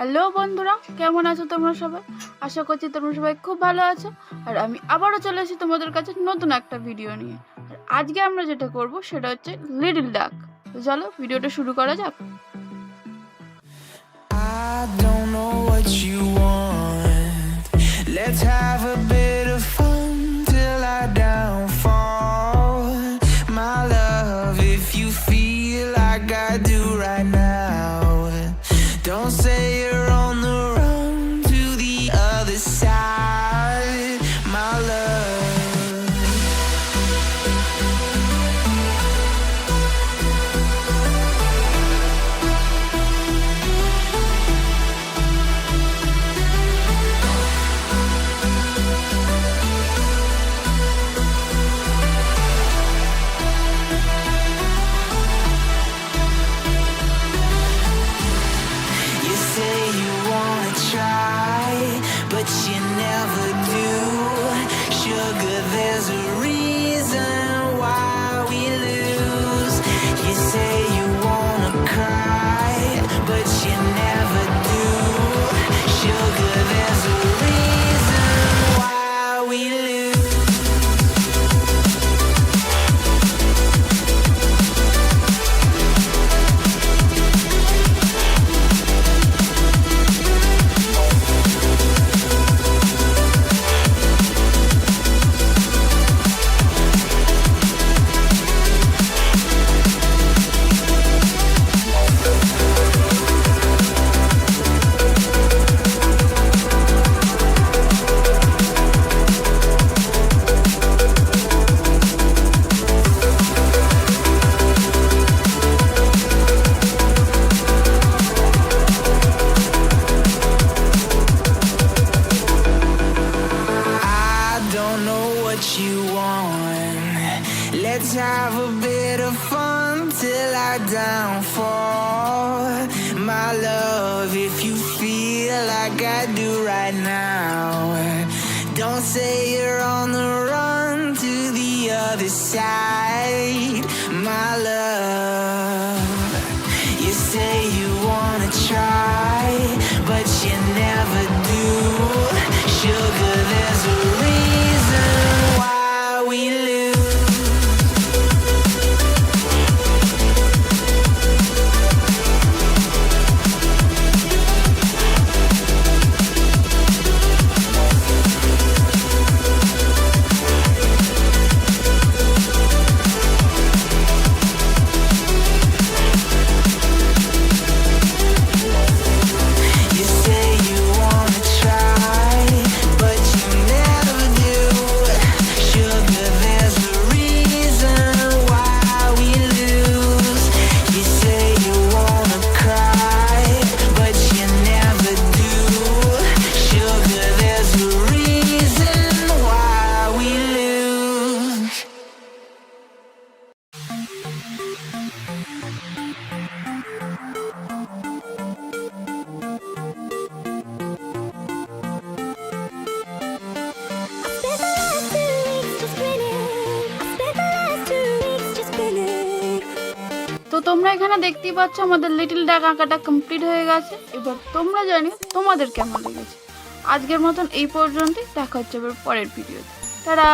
Hello বন্ধুরা, কেমন আছো তোমরা সবাই? আশা করছি তোমরা সবাই খুব ভালো আছো। আর আমি আবারও চলে এসেছি তোমাদের কাছে নতুন একটা ভিডিও নিয়ে। আর আজকে আমরা যেটা করব সেটা হচ্ছে লিটল ডাক। তো চলো ভিডিওটা শুরু করা যাক। I don't know what you want. Let's have a bit of fun till I downfall. My love, if you feel like I do right now, don't say you're on the run to the other side. My love. You say you wanna try, but you never do. Sugar, there's a reason why we lose. You say you wanna cry, but you never do. Sugar, there's a reason why we lose. I don't know what you want. Let's have a bit of fun till I downfall. My love, if you feel like I do right now, don't say you're on the run to the other side. My love, you say you wanna try, but you never do. Sugar, there's a reason why we lose. You say you wanna try, but you never do. Sugar, there's a reason why we lose. You say you wanna cry, but you never do. Sugar, there's a reason why we lose. তো তোমরা এখানে দেখতেই পাচ্ছ আমাদের little ডাক আঁকাটা complete হয়ে গেছে। এবার তোমরা জানিও তোমাদের কেমন লেগেছে। আজকের মতন এই পর্যন্তই, দেখা হচ্ছে এবার পরের ভিডিওতে। টাটা।